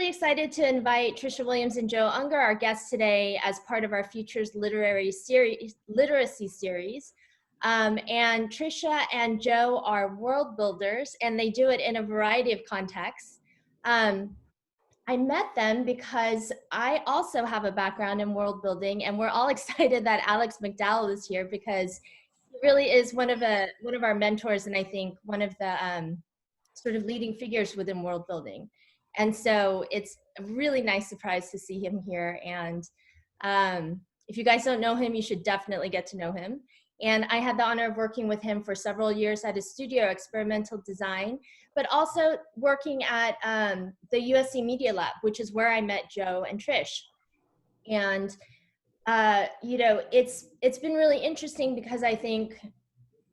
excited to invite Trisha Williams and Joe Unger, our guests today, as part of our Futures Literacy series. And Trisha and Joe are world builders, and they do it in a variety of contexts. I met them because I also have a background in world building, and we're all excited that Alex McDowell is here because he really is one of our mentors, and I think one of the sort of leading figures within world building. And so it's a really nice surprise to see him here. And if you guys don't know him, you should definitely get to know him. And I had the honor of working with him for several years at his studio, Experimental Design, but also working at the USC Media Lab, which is where I met Joe and Trish. And you know, it's been really interesting because I think,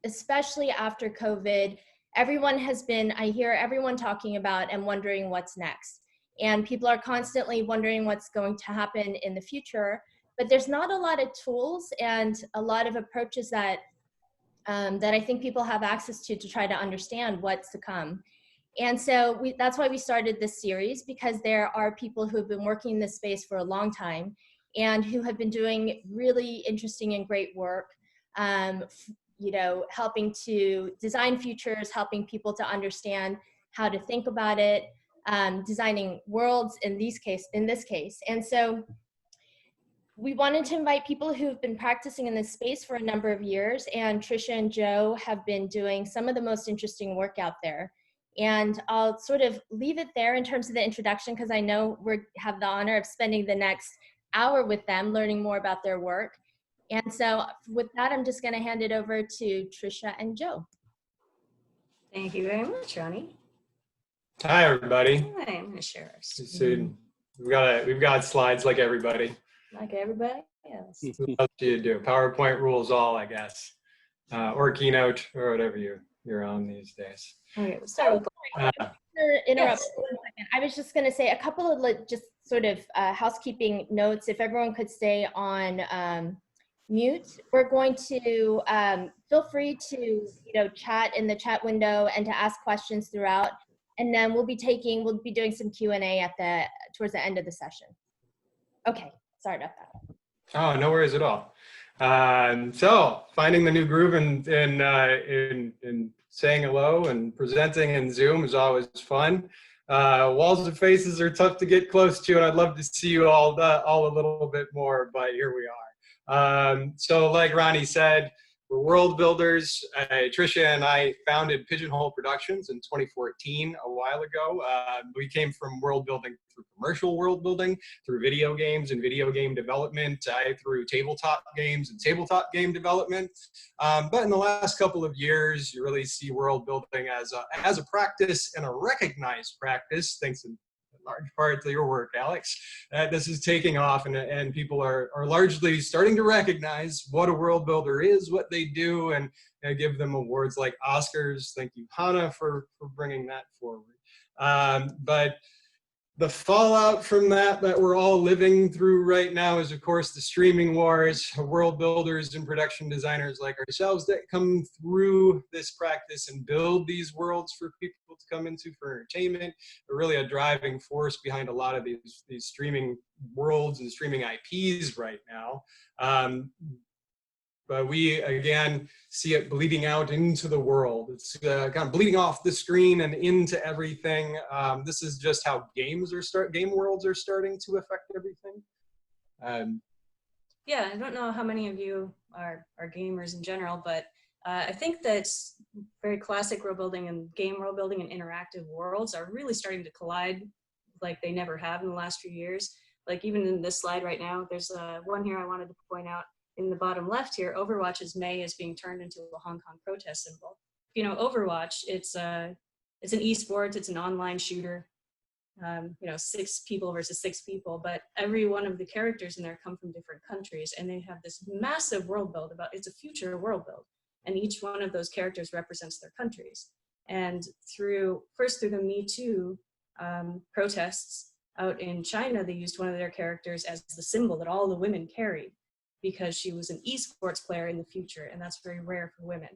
especially after COVID, everyone has been, I hear everyone talking about and wondering what's next. And people are constantly wondering what's going to happen in the future, but there's not a lot of tools and a lot of approaches that that I think people have access to try to understand what's to come. And so that's why we started this series, because there are people who have been working in this space for a long time and who have been doing really interesting and great work, you know, helping to design futures, helping people to understand how to think about it, designing worlds in this case. And so we wanted to invite people who've been practicing in this space for a number of years, and Trisha and Joe have been doing some of the most interesting work out there. And I'll sort of leave it there in terms of the introduction, because I know we have the honor of spending the next hour with them, learning more about their work. And so with that, I'm just going to hand it over to Trisha and Joe. Thank you very much, Ronni. Hi, everybody. Hi, I'm going to share our screen. We've got slides like everybody. Like everybody else. What else do you do? PowerPoint rules all, I guess, or Keynote, or whatever you're on these days. Okay, we'll start with. Interrupt for 1 second. I was just going to say a couple of just sort of housekeeping notes. If everyone could stay on mute, we're going to feel free to chat in the chat window and to ask questions throughout, and then we'll be doing some Q&A at towards the end of the session. Okay, sorry about that. Oh, no worries at all. So finding the new groove in saying hello and presenting in Zoom is always fun. Walls and faces are tough to get close to, and I'd love to see you all a little bit more, but here we are. So like Ronni said, we're world builders. Trisha and I founded Pigeon Hole Productions in 2014, a while ago. We came from world building through commercial world building, through video games and video game development, through tabletop games and tabletop game development. But in the last couple of years, you really see world building as a practice, and a recognized practice, thanks in large part to your work, Alex. This is taking off, and people are largely starting to recognize what a world builder is, what they do, and give them awards like Oscars. Thank you, Hannah, for bringing that forward. But the fallout from that we're all living through right now is, of course, the streaming wars. World builders and production designers like ourselves that come through this practice and build these worlds for people to come into for entertainment are really a driving force behind a lot of these streaming worlds and streaming IPs right now. But we, again, see it bleeding out into the world. It's kind of bleeding off the screen and into everything. This is just how game worlds are starting to affect everything. Yeah, I don't know how many of you are gamers in general, but I think that very classic world building and game world building and interactive worlds are really starting to collide like they never have in the last few years. Like even in this slide right now, there's one here I wanted to point out. In the bottom left here, Overwatch's May is being turned into a Hong Kong protest symbol. You know, Overwatch, it's an esports, it's an online shooter. 6 people versus 6 people, but every one of the characters in there come from different countries, and they have this massive world build it's a future world build, and each one of those characters represents their countries. And first through the Me Too protests out in China, they used one of their characters as the symbol that all the women carried, because she was an esports player in the future, and that's very rare for women.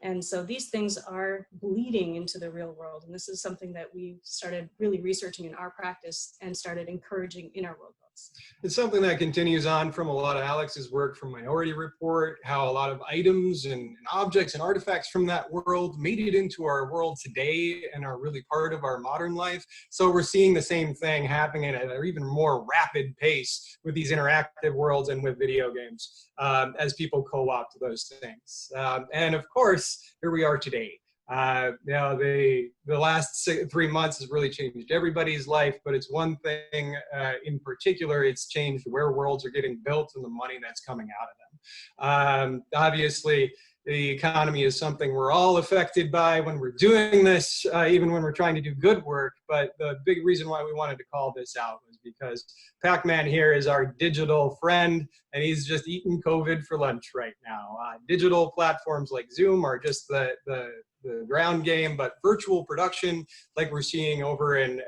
And so these things are bleeding into the real world. And this is something that we started really researching in our practice and started encouraging in our world books. It's something that continues on from a lot of Alex's work from Minority Report, how a lot of items and objects and artifacts from that world made it into our world today and are really part of our modern life. So we're seeing the same thing happening at an even more rapid pace with these interactive worlds and with video games as people co-opt those things. And of course, here we are today. The last 3 months has really changed everybody's life, but it's one thing in particular, it's changed where worlds are getting built and the money that's coming out of them. Obviously, the economy is something we're all affected by when we're doing this, even when we're trying to do good work. But the big reason why we wanted to call this out was because Pac-Man here is our digital friend, and he's just eating COVID for lunch right now. Digital platforms like Zoom are just the ground game, but virtual production, like we're seeing over in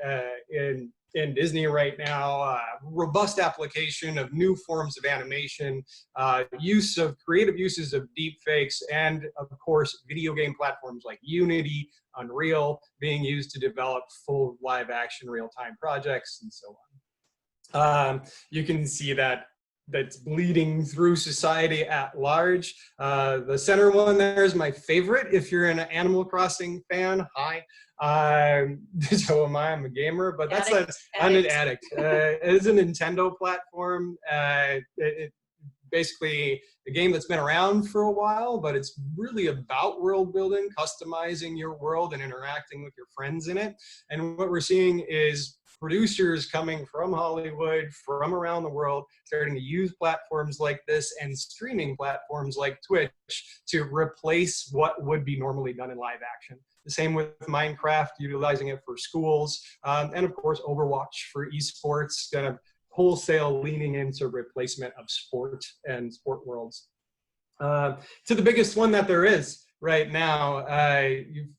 Disney right now, robust application of new forms of animation, use of creative uses of deep fakes, and of course, video game platforms like Unity, Unreal, being used to develop full live action real-time projects and so on. You can see that's bleeding through society at large. The center one there is my favorite. If you're an Animal Crossing fan, hi. So am I. I'm a gamer, but I'm an addict. It is a Nintendo platform. Basically a game that's been around for a while, but it's really about world building, customizing your world and interacting with your friends in it. And what we're seeing is producers coming from Hollywood, from around the world, starting to use platforms like this and streaming platforms like Twitch to replace what would be normally done in live action. The same with Minecraft, utilizing it for schools, and of course Overwatch for esports, kind of wholesale leaning into replacement of sport and sport worlds. To the biggest one that there is right now,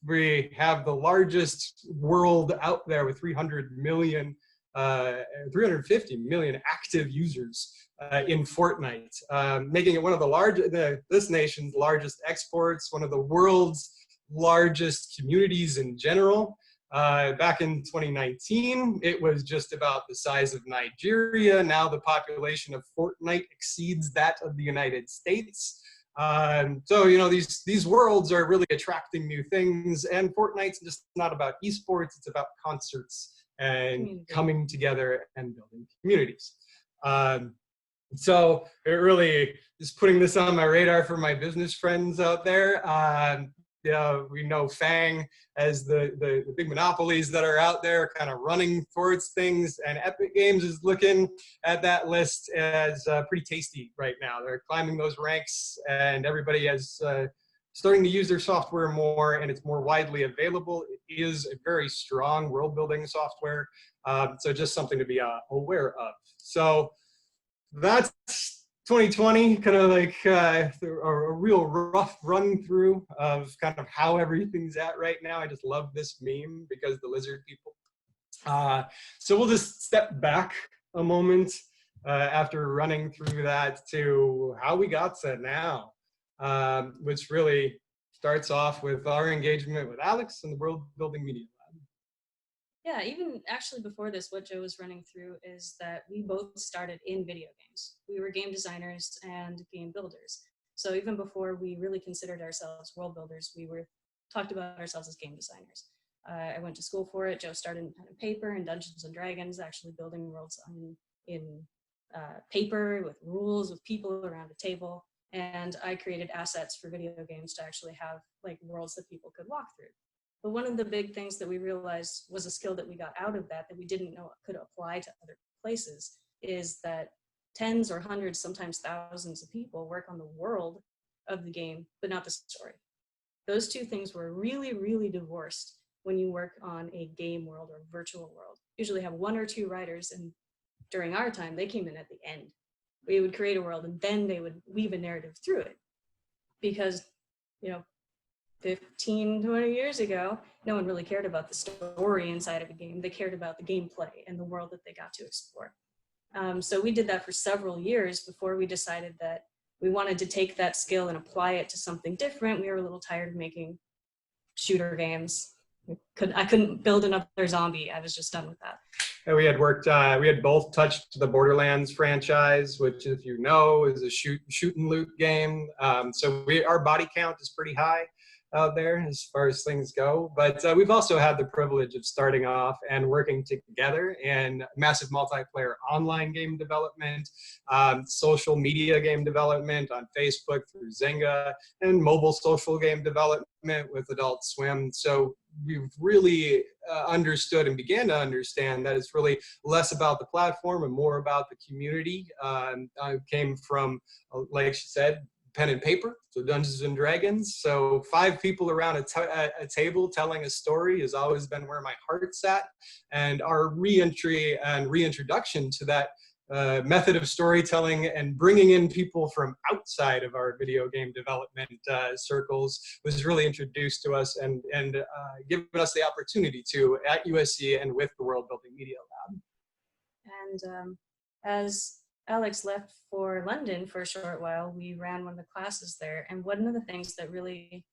we have the largest world out there with 350 million active users in Fortnite, making it one of the this nation's largest exports, one of the world's largest communities in general. Back in 2019, it was just about the size of Nigeria. Now the population of Fortnite exceeds that of the United States. So, you know, these worlds are really attracting new things, and Fortnite's just not about esports, it's about concerts and coming together and building communities. So it really is putting this on my radar for my business friends out there. We know FANG as the big monopolies that are out there kind of running towards things, and Epic Games is looking at that list as pretty tasty right now. They're climbing those ranks, and everybody is starting to use their software more, and it's more widely available. It is a very strong world building software, so just something to be aware of. So that's 2020, kind of like a real rough run through of kind of how everything's at right now. I just love this meme because the lizard people. So we'll just step back a moment after running through that to how we got to now, which really starts off with our engagement with Alex and the World Building Media Lab. Yeah, even actually before this, what Joe was running through is that we both started in video games. We were game designers and game builders. So even before we really considered ourselves world builders, we talked about ourselves as game designers. I went to school for it. Joe started in pen and paper and Dungeons and Dragons, actually building worlds in paper with rules, with people around a table. And I created assets for video games to actually have like worlds that people could walk through. But one of the big things that we realized was a skill that we got out of that we didn't know could apply to other places is that tens or hundreds, sometimes thousands of people work on the world of the game, but not the story. Those two things were really, really divorced when you work on a game world or virtual world. Usually have one or two writers, and during our time, they came in at the end. We would create a world and then they would weave a narrative through it. Because, 15, 20 years ago, no one really cared about the story inside of a game. They cared about the gameplay and the world that they got to explore. So we did that for several years before we decided that we wanted to take that skill and apply it to something different. We were a little tired of making shooter games. I couldn't build another zombie. I was just done with that. And we had worked, we had both touched the Borderlands franchise, which, if you know, is a shoot and loot game. So our body count is pretty high out there as far as things go. But we've also had the privilege of starting off and working together in massive multiplayer online game development, social media game development on Facebook through Zynga, and mobile social game development with Adult Swim. So we've really understood and began to understand that it's really less about the platform and more about the community. I came from, like she said, pen and paper, so Dungeons and Dragons. So 5 people around a table telling a story has always been where my heart's at. And our re-entry and reintroduction to that method of storytelling and bringing in people from outside of our video game development circles was really introduced to us and given us the opportunity to at USC and with the World Building Media Lab. And as Alex left for London for a short while, we ran one of the classes there. And one of the things that really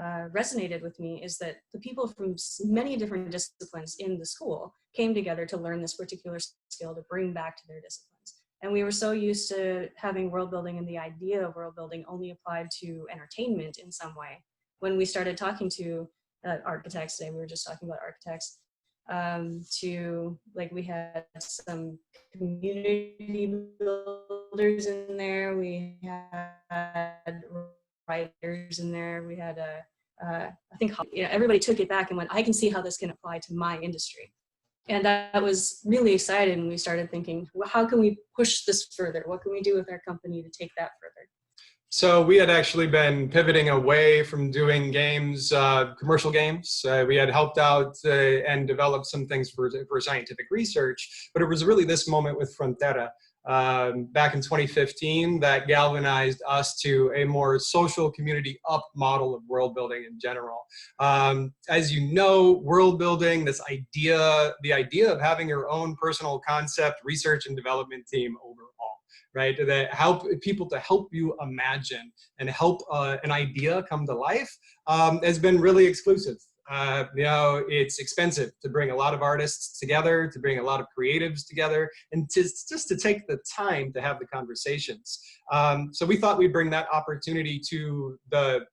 resonated with me is that the people from many different disciplines in the school came together to learn this particular skill to bring back to their disciplines. And we were so used to having world building and the idea of world building only applied to entertainment in some way. When we started talking to architects today, we were just talking about architects, to like we had some community builders in there, we had writers in there, we had I think everybody took it back and went, I can see how this can apply to my industry. And that was really exciting. And we started thinking, well, how can we push this further? What can we do with our company to take that further? So we had actually been pivoting away from doing games, commercial games. We had helped out and developed some things for scientific research, but it was really this moment with Frontera back in 2015 that galvanized us to a more social community up model of world building in general. As you know, world building, the idea of having your own personal concept, research and development team overall, right? That help people to help you imagine and help an idea come to life has been really exclusive. It's expensive to bring a lot of artists together, to bring a lot of creatives together, and just to take the time to have the conversations. So we thought we'd bring that opportunity to the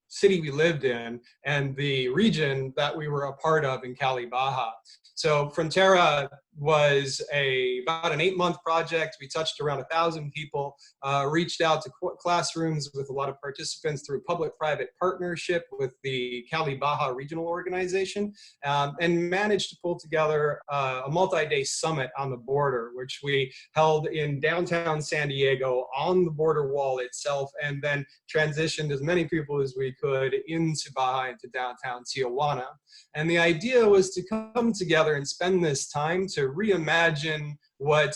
city we lived in and the region that we were a part of in Cali, Baja. So Frontera was about an 8-month project. We touched around 1,000 people, reached out to classrooms with a lot of participants through public-private partnership with the Cali Baja Regional Organization, and managed to pull together a multi-day summit on the border, which we held in downtown San Diego on the border wall itself, and then transitioned as many people as we could into Baja, into downtown Tijuana. And the idea was to come together and spend this time to reimagine what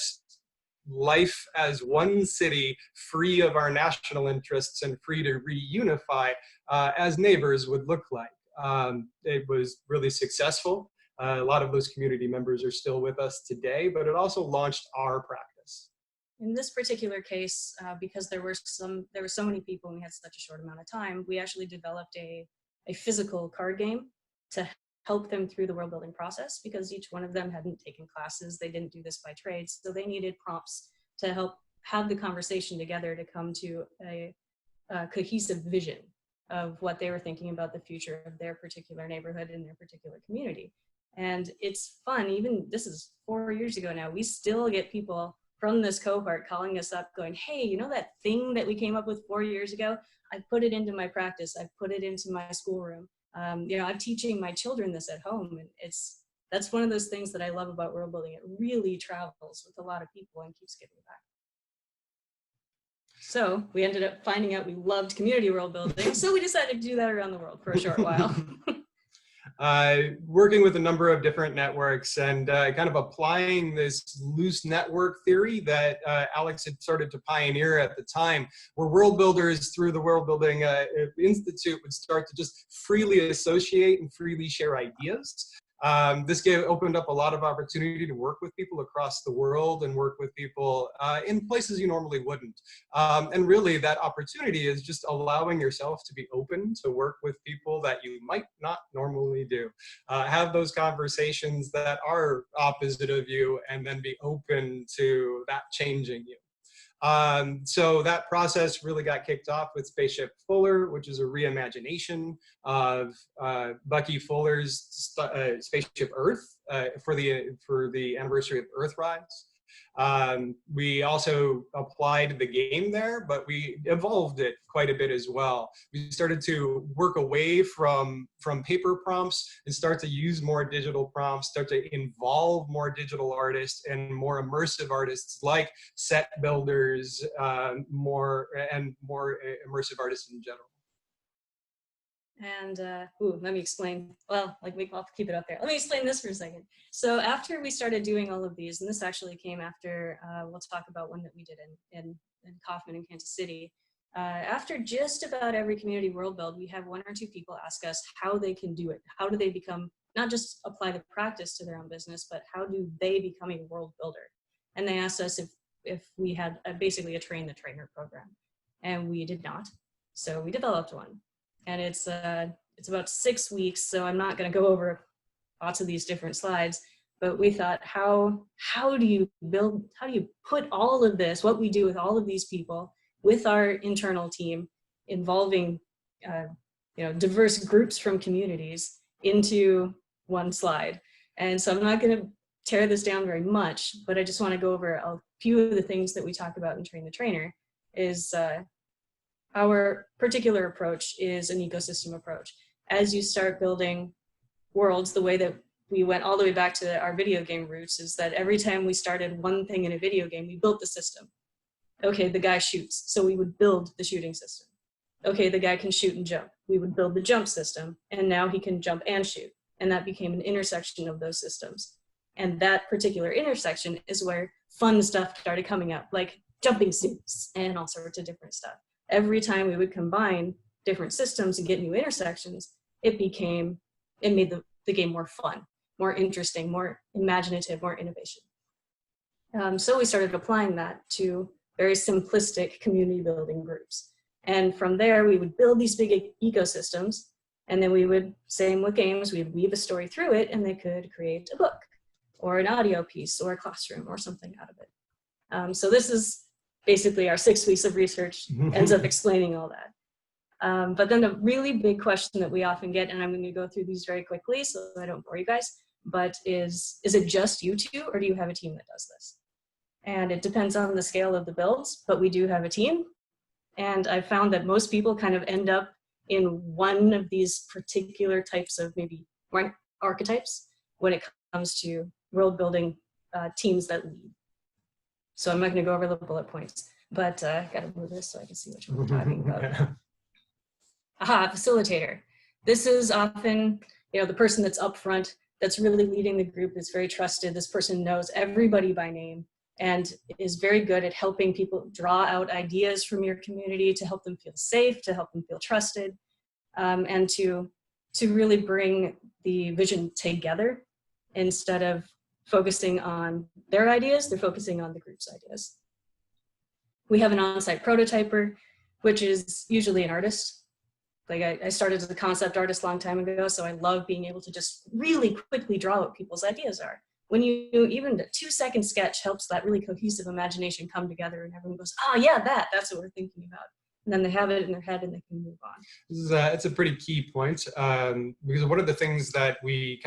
life as one city, free of our national interests and free to reunify as neighbors would look like. It was really successfso. A lot of those community members are still with us today, but it also launched our practice. In this particular case, because there were so many people and we had such a short amount of time, we actually developed a physical card game to help them through the world building process, because each one of them hadn't taken classes, they didn't do this by trade, so they needed prompts to help have the conversation together to come to a cohesive vision of what they were thinking about the future of their particular neighborhood and their particular community. And it's fun, even this is 4 years ago now, we still get people from this cohort calling us up going, hey, you know that thing that we came up with 4 years ago? I put it into my practice, I put it into my schoolroom. I'm teaching my children this at home, and that's one of those things that I love about world building. It really travels with a lot of people and keeps giving back. So we ended up finding out we loved community world building, so we decided to do that around the world for a short while. Working with a number of different networks and kind of applying this loose network theory that Alex had started to pioneer at the time, where world builders through the World Building Institute would start to just freely associate and freely share ideas. This opened up a lot of opportunity to work with people across the world and work with people in places you normally wouldn't. And really that opportunity is just allowing yourself to be open to work with people that you might not normally do. Have those conversations that are opposite of you and then be open to that changing you. So that process really got kicked off with Spaceship Fuller, which is a reimagination of Bucky Fuller's Spaceship Earth for the anniversary of Earthrise. We also applied the game there, but we evolved it quite a bit as well. We started to work away from paper prompts and start to use more digital prompts, start to involve more digital artists and more immersive artists like set builders, more immersive artists in general. And let me explain. Well, I'll keep it up there. Let me explain this for a second. So after we started doing all of these, and this actually came after, we'll talk about one that we did in Kaufman in Kansas City. After just about every community world build, we have one or two people ask us how they can do it. How do they become, not just apply the practice to their own business, but how do they become a world builder? And they asked us if we had basically a train the trainer program, and we did not. So we developed one. And it's about 6 weeks, so I'm not going to go over lots of these different slides, but we thought, how do you put all of this, what we do with all of these people, with our internal team, involving diverse groups from communities, into one slide. And so I'm not going to tear this down very much, but I just want to go over a few of the things that we talk about in Train the Trainer. Is our particular approach is an ecosystem approach. As you start building worlds, the way that we went all the way back to our video game roots is that every time we started one thing in a video game, we built the system. Okay, the guy shoots, so we would build the shooting system. Okay, the guy can shoot and jump. We would build the jump system, and now he can jump and shoot. And that became an intersection of those systems. And that particular intersection is where fun stuff started coming up, like jumping suits and all sorts of different stuff. Every time we would combine different systems and get new intersections, it made the game more fun, more interesting, more imaginative, more innovation. So we started applying that to very simplistic community building groups. And from there, we would build these big ecosystems, and then we would, same with games, we'd weave a story through it, and they could create a book or an audio piece or a classroom or something out of it. So this is basically our 6 weeks of research ends up explaining all that. But then the really big question that we often get, and I'm going to go through these very quickly so I don't bore you guys, but is it just you two, or do you have a team that does this? And it depends on the scale of the builds, but we do have a team. And I found that most people kind of end up in one of these particular types of maybe archetypes when it comes to world building teams that lead. So I'm not going to go over the bullet points, but I got to move this so I can see which one we're talking about. Aha, facilitator. This is often, the person that's up front, that's really leading the group, is very trusted. This person knows everybody by name and is very good at helping people draw out ideas from your community to help them feel safe, to help them feel trusted, and to really bring the vision together instead of focusing on their ideas, they're focusing on the group's ideas. We have an on-site prototyper, which is usually an artist. Like I started as a concept artist a long time ago, so I love being able to just really quickly draw what people's ideas are. When even a 2-second sketch helps that really cohesive imagination come together and everyone goes, oh yeah, that's what we're thinking about. And then they have it in their head and they can move on. It's a pretty key point, because one of the things that we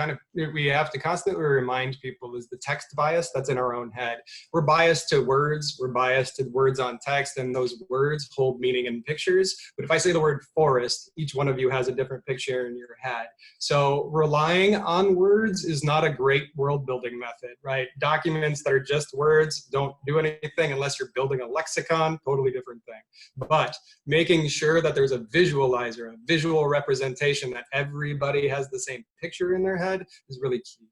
have to constantly remind people is the text bias that's in our own head. We're biased to words, we're biased to words on text, and those words hold meaning in pictures. But if I say the word forest, each one of you has a different picture in your head. So relying on words is not a great world building method, right? Documents that are just words don't do anything unless you're building a lexicon, totally different thing. But making sure that there's a visualizer, a visual representation, that everybody has the same picture in their head is really key.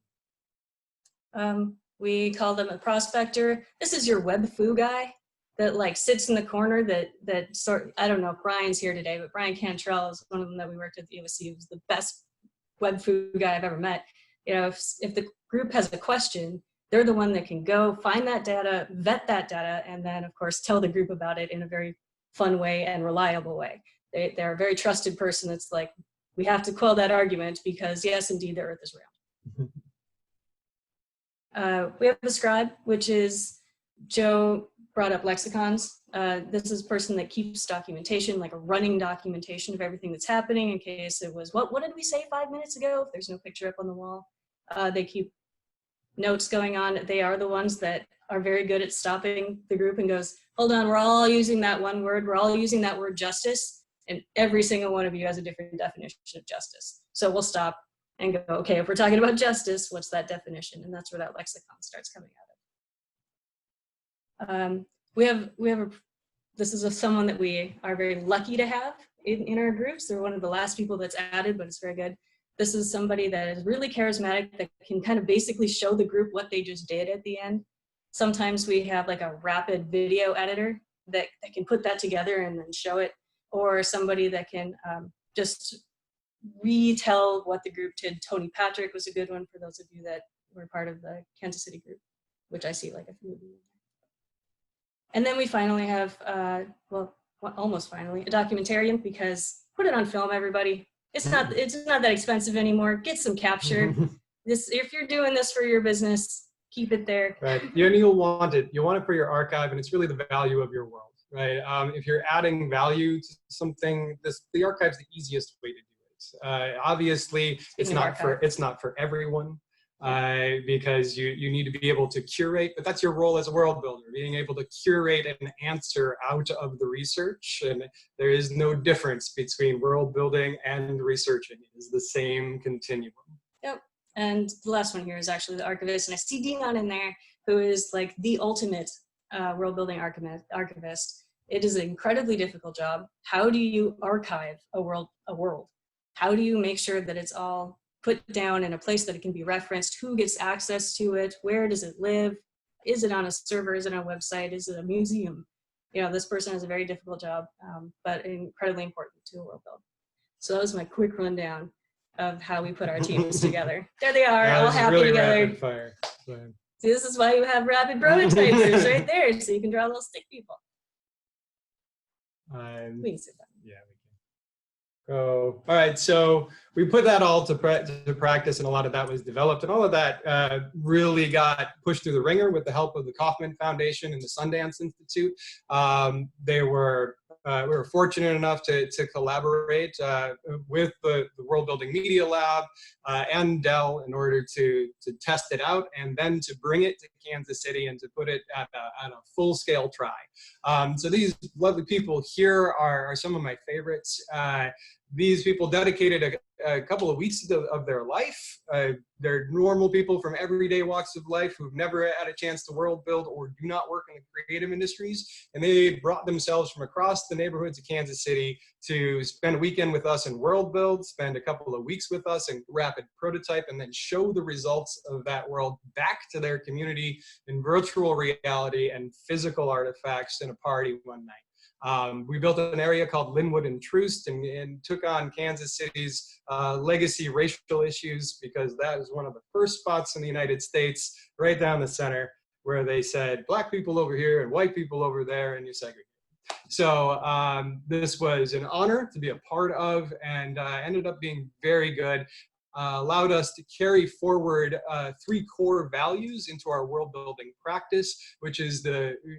We call them a prospector. This is your web foo guy that sits in the corner I don't know if Brian's here today, but Brian Cantrell is one of them that we worked with at USC. He was the best web foo guy I've ever met. You know, if the group has a question, they're the one that can go find that data, vet that data, and then of course tell the group about it in a very fun way and reliable way. They're a very trusted person that's like, we have to quell that argument because yes, indeed, the earth is round. We have the scribe, which is, Joe brought up lexicons. This is a person that keeps documentation, like a running documentation of everything that's happening in case it was, what did we say 5 minutes ago? If there's no picture up on the wall. They keep notes going on. They are the ones that are very good at stopping the group and goes, hold on, we're all using that one word. We're all using that word justice. And every single one of you has a different definition of justice. So we'll stop and go, okay, if we're talking about justice, what's that definition? And that's where that lexicon starts coming out of. This is someone that we are very lucky to have in our groups. They're one of the last people that's added, but it's very good. This is somebody that is really charismatic, that can kind of basically show the group what they just did at the end. Sometimes we have like a rapid video editor that can put that together and then show it, or somebody that can just retell what the group did. Tony Patrick was a good one for those of you that were part of the Kansas City group, which I see like a few of you. And then we finally have, well, almost finally, a documentarian, because put it on film, everybody. It's not that expensive anymore. Get some capture. If you're doing this for your business, keep it there. Right. You'll want it. You want it for your archive, and it's really the value of your world, right? If you're adding value to something, the archive's the easiest way to do it. Obviously, it's not for everyone. Because you need to be able to curate, but that's your role as a world builder, being able to curate an answer out of the research. And there is no difference between world building and researching. It is the same continuum. Yep. And the last one here is actually the archivist, and I see Dion in there, who is like the ultimate world building archivist. It is an incredibly difficult job. How do you archive a world? How do you make sure that it's all put down in a place that it can be referenced? Who gets access to it? Where does it live? Is it on a server? Is it on a website? Is it a museum? You know, this person has a very difficult job, but incredibly important to a world build. So that was my quick rundown of how we put our teams together. There they are, all happy really together. Rapid fire. See, this is why you have rapid prototypers right there, so you can draw little stick people. We can sit down. Yeah, we can. All right, so we put that all to practice, and a lot of that was developed, and all of that really got pushed through the ringer with the help of the Kauffman Foundation and the Sundance Institute. We were fortunate enough to collaborate with the World Building Media Lab and Dell in order to test it out, and then to bring it to Kansas City and to put it at a full-scale try. So these lovely people here are some of my favorites. These people dedicated a couple of weeks of their life. They're normal people from everyday walks of life who've never had a chance to world build or do not work in the creative industries. And they brought themselves from across the neighborhoods of Kansas City to spend a weekend with us in world build, spend a couple of weeks with us in rapid prototype, and then show the results of that world back to their community in virtual reality and physical artifacts in a party one night. We built an area called Linwood and Troost and took on Kansas City's legacy racial issues, because that was one of the first spots in the United States, right down the center, where they said black people over here and white people over there, and you segregate. So this was an honor to be a part of, and ended up being very good. Allowed us to carry forward 3 core values into our world building practice, which is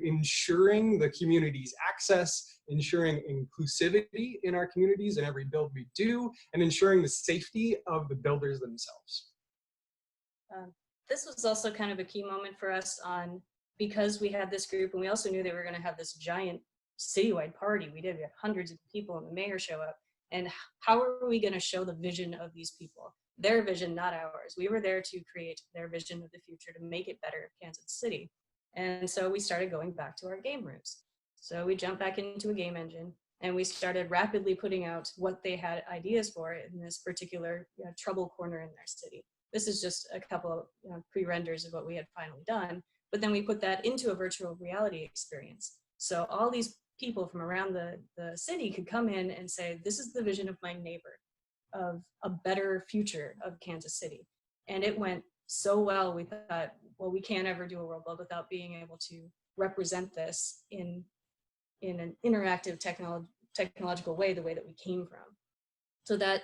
ensuring the community's access, ensuring inclusivity in our communities in every build we do, and ensuring the safety of the builders themselves. This was also kind of a key moment for us because we had this group, and we also knew they were going to have this giant citywide party. We had hundreds of people, and the mayor show up. And how are we going to show the vision of these people? Their vision, not ours. We were there to create their vision of the future, to make it better in Kansas City. And so we started going back to our game rooms. So we jumped back into a game engine, and we started rapidly putting out what they had ideas for in this particular trouble corner in their city. This is just a couple of pre-renders of what we had finally done, but then we put that into a virtual reality experience. So all these people from around the city could come in and say, this is the vision of my neighbor, of a better future of Kansas City. And it went so well, we thought, well, we can't ever do a world build without being able to represent this in an interactive technological way, the way that we came from. So that,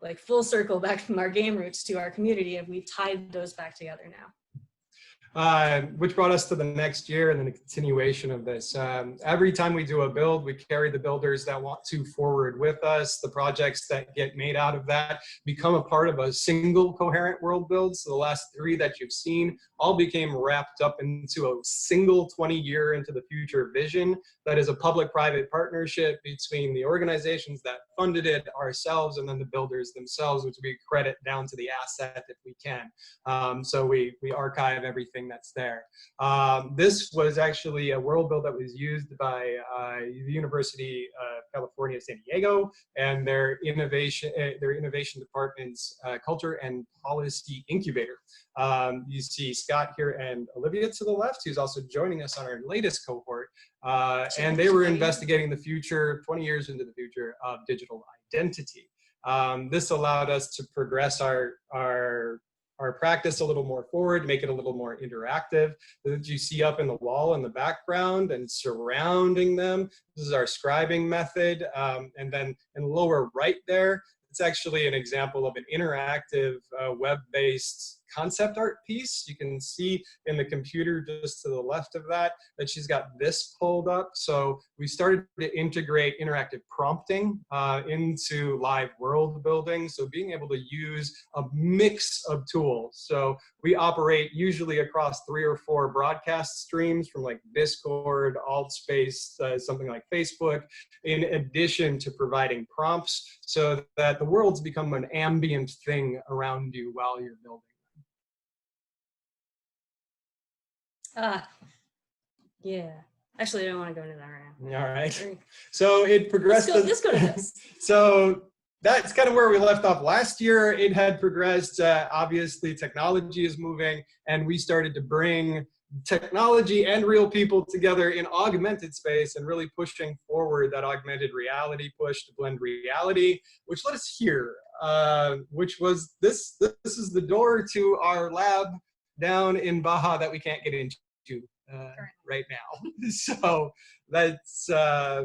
like, full circle back from our game roots to our community, and we tied those back together now. Which brought us to the next year and then a continuation of this. Every time we do a build, we carry the builders that want to forward with us. The projects that get made out of that become a part of a single coherent world build. So the last 3 that you've seen all became wrapped up into a single 20-year into the future vision that is a public-private partnership between the organizations that funded it, ourselves, and then the builders themselves, which we credit down to the asset if we can. So we archive everything that's there. This was actually a world build that was used by the University of California, San Diego, and their innovation department's culture and policy incubator. You see Scott here and Olivia to the left, who's also joining us on our latest cohort. And they were investigating the future, 20 years into the future of digital identity. This allowed us to progress our practice a little more forward, make it a little more interactive. That you see up in the wall in the background and surrounding them. This is our scribing method. And then in the lower right there, it's actually an example of an interactive web-based concept art piece. You can see in the computer just to the left of that she's got this pulled up. So we started to integrate interactive prompting into live world building. So being able to use a mix of tools. So we operate usually across 3 or 4 broadcast streams from like Discord, AltSpace, something like Facebook, in addition to providing prompts so that the worlds become an ambient thing around you while you're building. Yeah. Actually, I don't want to go into that right now. All right. So it progressed. Let's go to this. So that's kind of where we left off last year. It had progressed. Obviously, technology is moving, and we started to bring technology and real people together in augmented space and really pushing forward that augmented reality push to blend reality, which led us here, which was this. This is the door to our lab down in Baja that we can't get into right now. So that's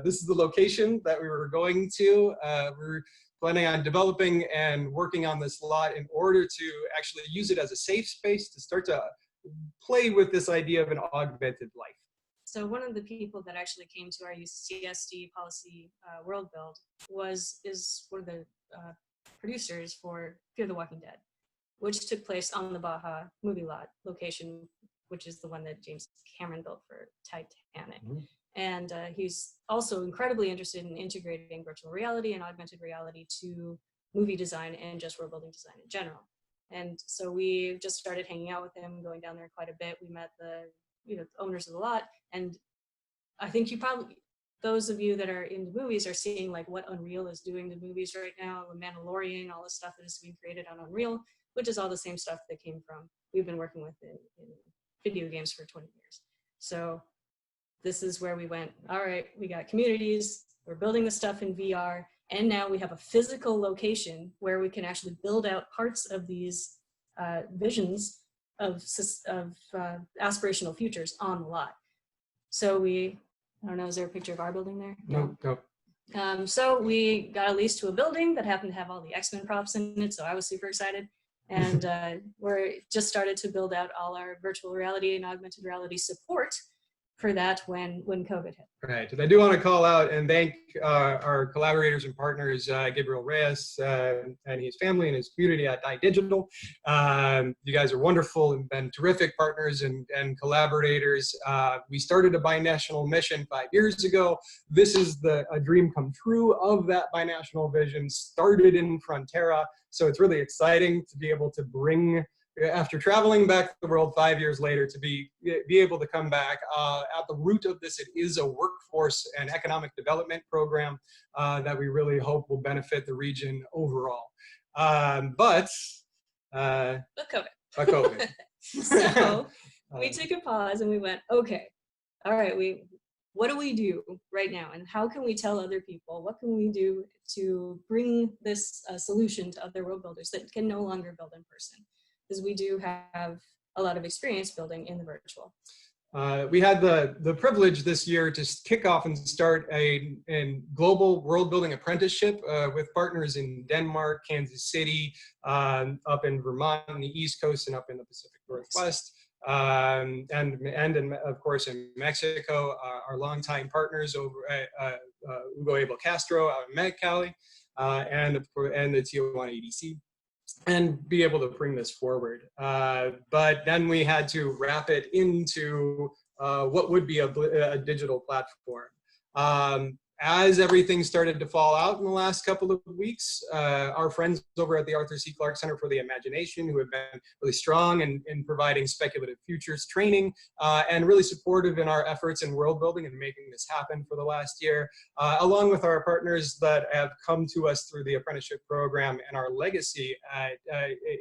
this is the location that we were going to. We're planning on developing and working on this lot in order to actually use it as a safe space to start to play with this idea of an augmented life. So one of the people that actually came to our CSD policy world build is one of the producers for Fear the Walking Dead, which took place on the Baja movie lot location, which is the one that James Cameron built for Titanic. Mm-hmm. And he's also incredibly interested in integrating virtual reality and augmented reality to movie design and just world building design in general. And so we just started hanging out with him, going down there quite a bit. We met the owners of the lot, and I think those of you that are into movies are seeing like what Unreal is doing to movies right now, The Mandalorian, all the stuff that is being created on Unreal, which is all the same stuff that came from we've been working with in video games for 20 years. So this is where we went, all right, we got communities, we're building the stuff in VR, and now we have a physical location where we can actually build out parts of these visions of aspirational futures on the lot. So I don't know, is there a picture of our building there? No. So we got a lease to a building that happened to have all the X-Men props in it, so I was super excited. And we're just started to build out all our virtual reality and augmented reality support for that when COVID hit. Right, and I do want to call out and thank our collaborators and partners, Gabriel Reyes and his family and his community at Die Digital. You guys are wonderful and been terrific partners and collaborators. We started a binational mission 5 years ago. This is a dream come true of that binational vision, started in Frontera. So it's really exciting to be able to bring, after traveling back the world 5 years later, to be able to come back. At the root of this, it is a workforce and economic development program that we really hope will benefit the region overall. But COVID. So we took a pause and we went, okay, all right, what do we do right now? And how can we tell other people? What can we do to bring this solution to other world builders that can no longer build in person? Because we do have a lot of experience building in the virtual. We had the privilege this year to kick off and start a global world building apprenticeship with partners in Denmark, Kansas City, up in Vermont on the East Coast, and up in the Pacific Northwest. And of course in Mexico, our longtime partners over at Hugo Abel Castro out in Mexicali, and the Tijuana EDC, and be able to bring this forward. But then we had to wrap it into what would be a digital platform. As everything started to fall out in the last couple of weeks, our friends over at the Arthur C. Clarke Center for the Imagination, who have been really strong in providing speculative futures training and really supportive in our efforts in world building and making this happen for the last year, along with our partners that have come to us through the apprenticeship program and our legacy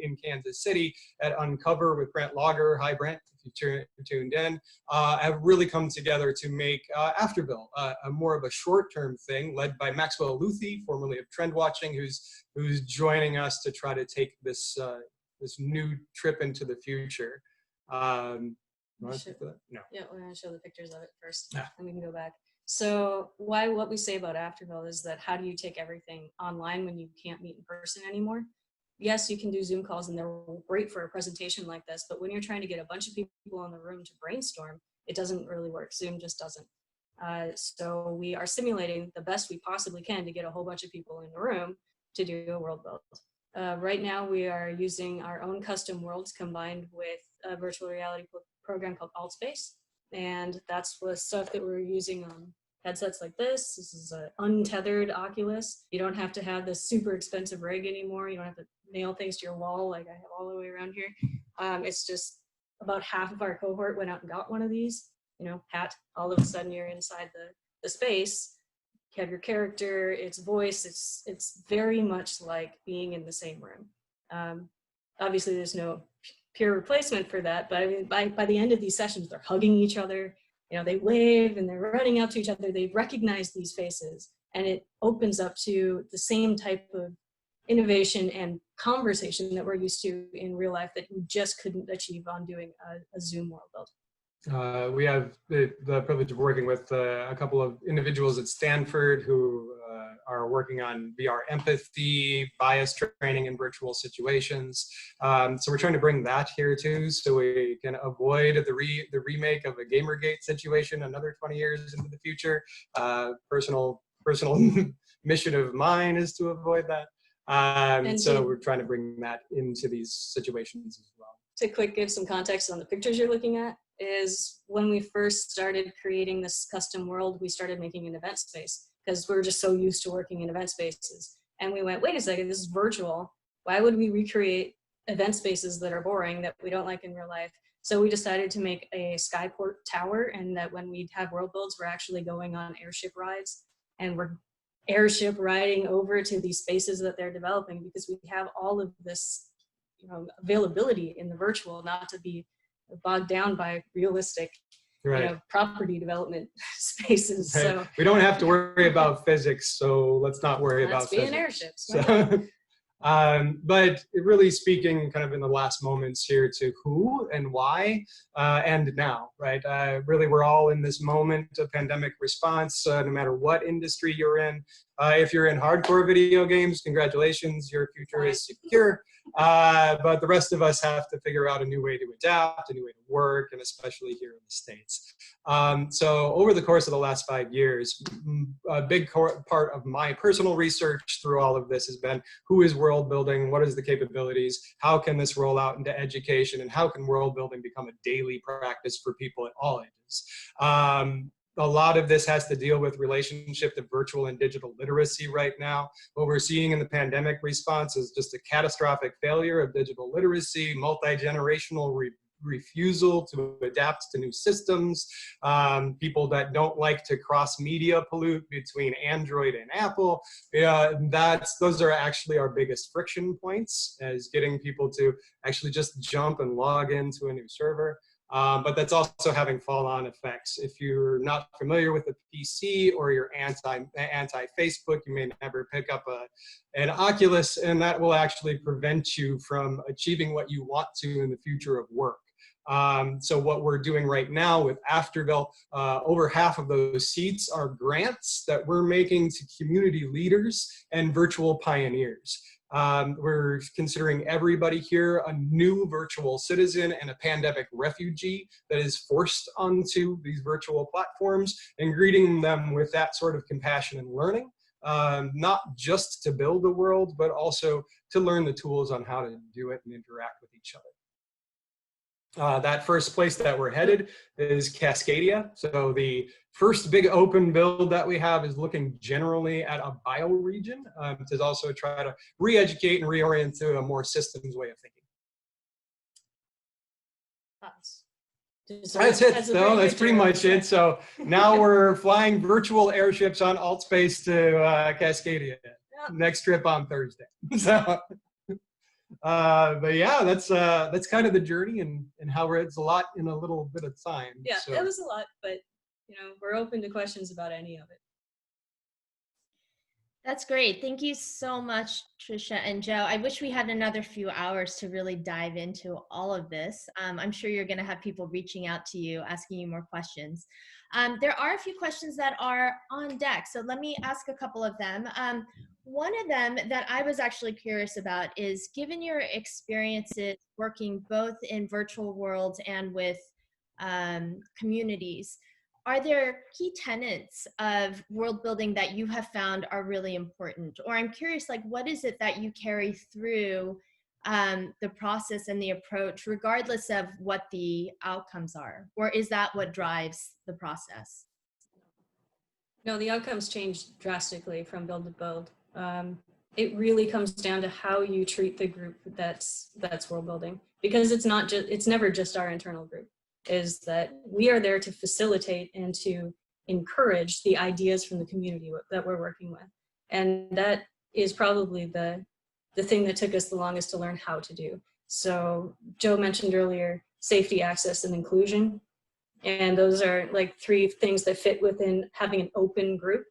in Kansas City at Uncover with Brent Lager. Hi, Brent. If you tuned in, have really come together to make Afterbill a more of a short-term thing, led by Maxwell Luthi, formerly of Trend Watching, who's joining us to try to take this this new trip into the future. No. Yeah, we're gonna show the pictures of it first, and we can go back. So what we say about Afterbill is that how do you take everything online when you can't meet in person anymore? Yes, you can do Zoom calls and they're great for a presentation like this, but when you're trying to get a bunch of people in the room to brainstorm, it doesn't really work. Zoom just doesn't. So we are simulating the best we possibly can to get a whole bunch of people in the room to do a world build. Right now we are using our own custom worlds combined with a virtual reality program called AltSpace. And that's the stuff that we're using on headsets like this. This is an untethered Oculus. You don't have to have this super expensive rig anymore. You don't have to nail things to your wall like I have all the way around here. It's just about half of our cohort went out and got one of these, hat. All of a sudden you're inside the space. You have your character, its voice. It's very much like being in the same room. Obviously there's no pure replacement for that, but I mean, by the end of these sessions, they're hugging each other. They wave and they're running up to each other. They recognize these faces, and it opens up to the same type of innovation and conversation that we're used to in real life that you just couldn't achieve on doing a Zoom world build. We have the privilege of working with a couple of individuals at Stanford who are working on VR empathy, bias training in virtual situations. So we're trying to bring that here too, so we can avoid the remake of a Gamergate situation another 20 years into the future. Personal mission of mine is to avoid that. So we're trying to bring that into these situations as well. To give some context on the pictures you're looking at, is when we first started creating this custom world, we started making an event space because we were just so used to working in event spaces. And we went, wait a second, this is virtual. Why would we recreate event spaces that are boring, that we don't like in real life? So we decided to make a skyport tower, and that when we have world builds, we're actually going on airship rides, and we're airship riding over to these spaces that they're developing, because we have all of this availability in the virtual, not to be bogged down by realistic property development spaces. Right. So we don't have to worry about physics, so let's not worry about being physics. Airships. So, but really speaking kind of in the last moments here to who and why and now, right? Really, we're all in this moment of pandemic response, no matter what industry you're in. If you're in hardcore video games, congratulations, your future is secure. But the rest of us have to figure out a new way to adapt, a new way to work, and especially here in the States. So over the course of the last 5 years, a big part of my personal research through all of this has been who is world building, what is the capabilities, how can this roll out into education, and how can world building become a daily practice for people at all ages. A lot of this has to deal with relationship to virtual and digital literacy right now. What we're seeing in the pandemic response is just a catastrophic failure of digital literacy, multi-generational refusal to adapt to new systems, people that don't like to cross-media pollute between Android and Apple. Those are actually our biggest friction points, is getting people to actually just jump and log into a new server. But that's also having fall-on effects. If you're not familiar with the PC or you're anti-Facebook, you may never pick up an Oculus, and that will actually prevent you from achieving what you want to in the future of work. So what we're doing right now with Afterville, over half of those seats are grants that we're making to community leaders and virtual pioneers. We're considering everybody here a new virtual citizen and a pandemic refugee that is forced onto these virtual platforms, and greeting them with that sort of compassion and learning, not just to build the world, but also to learn the tools on how to do it and interact with each other. That first place that we're headed is Cascadia. So the first big open build that we have is looking generally at a bioregion to also try to re-educate and reorient to a more systems way of thinking. That's it. So that's pretty much it. So now we're flying virtual airships on AltSpace to Cascadia. Next trip on Thursday. So. But yeah, that's kind of the journey and how it's a lot in a little bit of time. Yeah, so. It was a lot, but you know, we're open to questions about any of it. That's great. Thank you so much, Trisha and Joe. I wish we had another few hours to really dive into all of this. I'm sure you're going to have people reaching out to you, asking you more questions. There are a few questions that are on deck, so let me ask a couple of them. One of them that I was actually curious about is, given your experiences working both in virtual worlds and with communities, are there key tenets of world building that you have found are really important? Or I'm curious, like, what is it that you carry through the process and the approach, regardless of what the outcomes are? Or is that what drives the process? No, the outcomes change drastically from build to build. It really comes down to how you treat the group that's world building, because it's never just our internal group. Is that we are there to facilitate and to encourage the ideas from the community that we're working with. And that is probably the thing that took us the longest to learn how to do. So Joe mentioned earlier, safety, access, and inclusion. And those are like three things that fit within having an open group.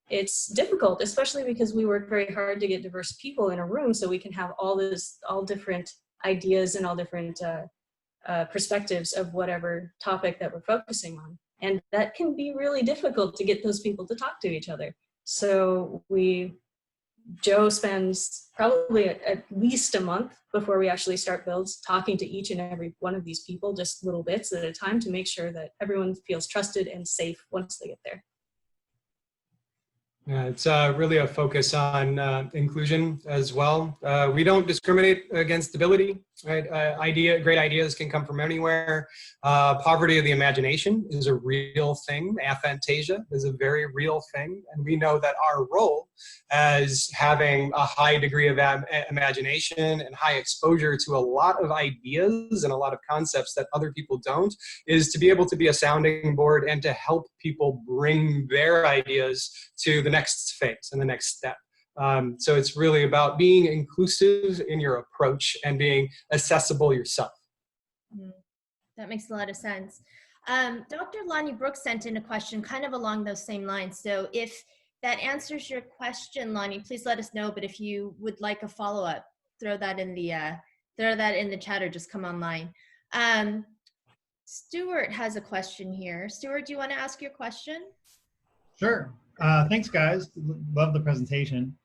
It's difficult, especially because we work very hard to get diverse people in a room so we can have all different ideas and all different perspectives of whatever topic that we're focusing on. And that can be really difficult to get those people to talk to each other. So Joe spends probably at least a month before we actually start builds talking to each and every one of these people, just little bits at a time, to make sure that everyone feels trusted and safe once they get there. Yeah, it's really a focus on inclusion as well. We don't discriminate against ability, right? Great ideas can come from anywhere. Poverty of the imagination is a real thing. Aphantasia is a very real thing. And we know that our role as having a high degree of imagination and high exposure to a lot of ideas and a lot of concepts that other people don't is to be able to be a sounding board and to help people bring their ideas to the next phase and the next step. So it's really about being inclusive in your approach and being accessible yourself. That makes a lot of sense. Dr. Lonnie Brooks sent in a question kind of along those same lines. So if that answers your question, Lonnie, please let us know. But if you would like a follow-up, throw that in the chat or just come online. Stuart has a question here. Stuart, do you want to ask your question? Sure. Thanks, guys. Love the presentation.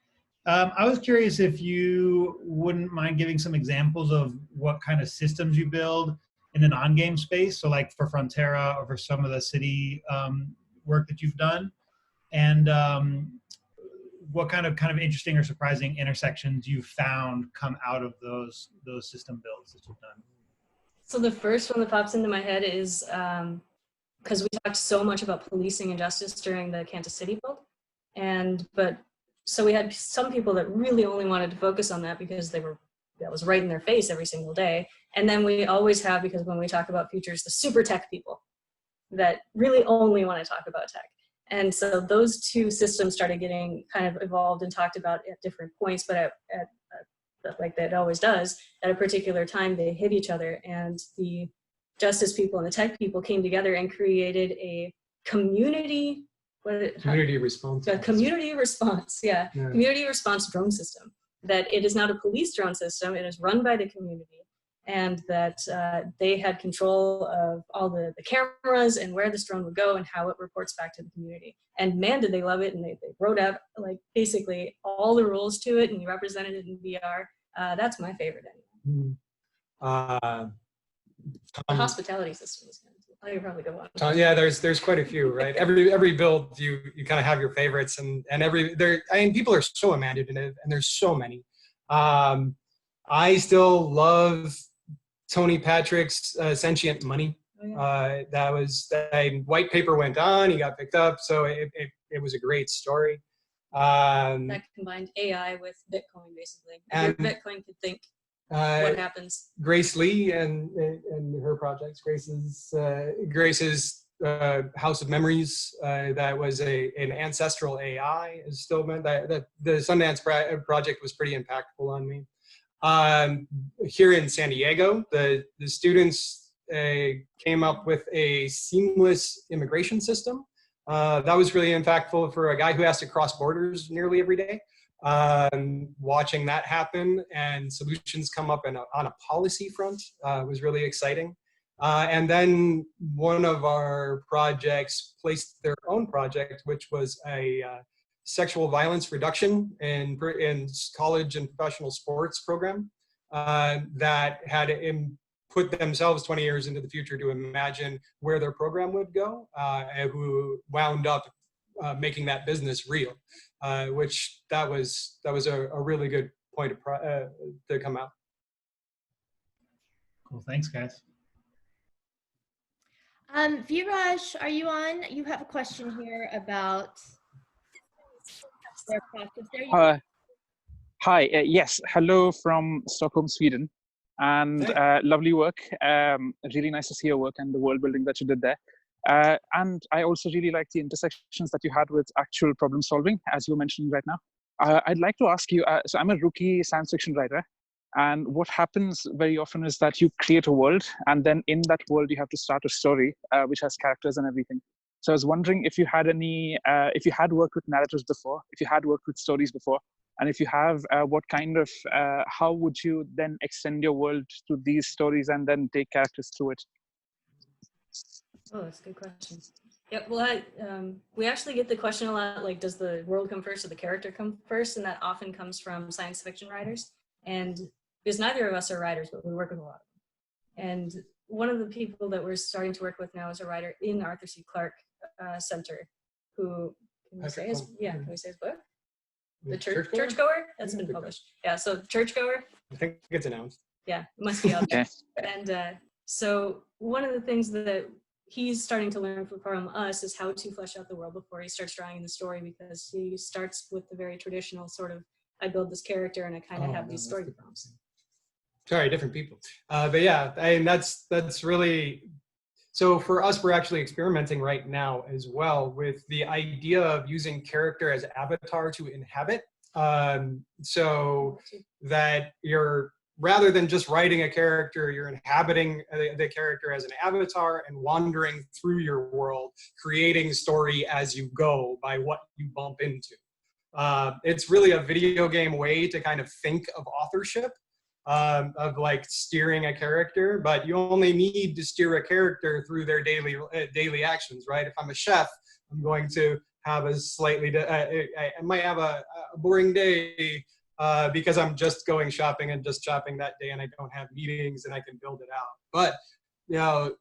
I was curious if you wouldn't mind giving some examples of what kind of systems you build in the non-game space. So like for Frontera or for some of the city work that you've done, and what kind of interesting or surprising intersections you've found come out of those system builds that you've done. So the first one that pops into my head is, because we talked so much about policing and justice during the Kansas City build. So we had some people that really only wanted to focus on that because that was right in their face every single day. And then we always have, because when we talk about futures, the super tech people that really only want to talk about tech. And so those two systems started getting kind of evolved and talked about at different points, but like that always does, at a particular time they hit each other. And the justice people and the tech people came together and created a community response. A community response, community response drone system. That it is not a police drone system. It is run by the community, and that they had control of all the cameras and where this drone would go and how it reports back to the community. And man, did they love it! And they wrote out like basically all the rules to it, and you represented it in VR. That's my favorite anyway. The hospitality system is good. Oh, you probably go on. Yeah, there's quite a few, right? Every build you kind of have your favorites, and people are so imaginative, and there's so many. I still love Tony Patrick's Sentient Money. Oh, yeah. That white paper went on, he got picked up, so it was a great story. That combined AI with Bitcoin, basically. If your Bitcoin could think. What happens? Grace Lee and her projects. Grace's House of Memories. That was an ancestral AI. Is still meant that the Sundance project was pretty impactful on me. Here in San Diego, the students came up with a seamless immigration system. That was really impactful for a guy who has to cross borders nearly every day. Watching that happen and solutions come up on a policy front was really exciting. And then one of our projects placed their own project, which was a sexual violence reduction in college and professional sports program that had put themselves 20 years into the future to imagine where their program would go, and who wound up making that business real. Which that was a really good point to come out. Cool, thanks guys. Viraj, are you on? You have a question here about their practice. Hi, yes, hello from Stockholm, Sweden, and lovely work. Really nice to see your work and the world building that you did there. And I also really like the intersections that you had with actual problem solving, as you mentioned right now. I'd like to ask you, so I'm a rookie science fiction writer, and what happens very often is that you create a world, and then in that world you have to start a story, which has characters and everything. So I was wondering if you had if you had worked with narratives before, if you had worked with stories before, and if you have, what kind of, how would you then extend your world to these stories and then take characters through it? Oh, that's a good question. Yeah, well, we actually get the question a lot, like, does the world come first or the character come first? And that often comes from science fiction writers. And because neither of us are writers, but we work with a lot of them. And one of the people that we're starting to work with now is a writer in Arthur C. Clarke Center, who, can we say his book? The Churchgoer? That's been published. Yeah, so Churchgoer. I think it's announced. Yeah, it must be out there. And so one of the things that he's starting to learn from us is how to flesh out the world before he starts drawing the story, because he starts with the very traditional sort of, I build this character and I kind of have these story prompts. Sorry, different people. But yeah, I mean, that's really, so for us, we're actually experimenting right now as well with the idea of using character as avatar to inhabit. So that you're, rather than just writing a character, you're inhabiting the character as an avatar and wandering through your world, creating story as you go by what you bump into. It's really a video game way to kind of think of authorship, of like steering a character, but you only need to steer a character through their daily actions, right? If I'm a chef, I'm going to have a slightly, I might have a boring day, because I'm just going shopping and just shopping that day and I don't have meetings and I can build it out. But you know,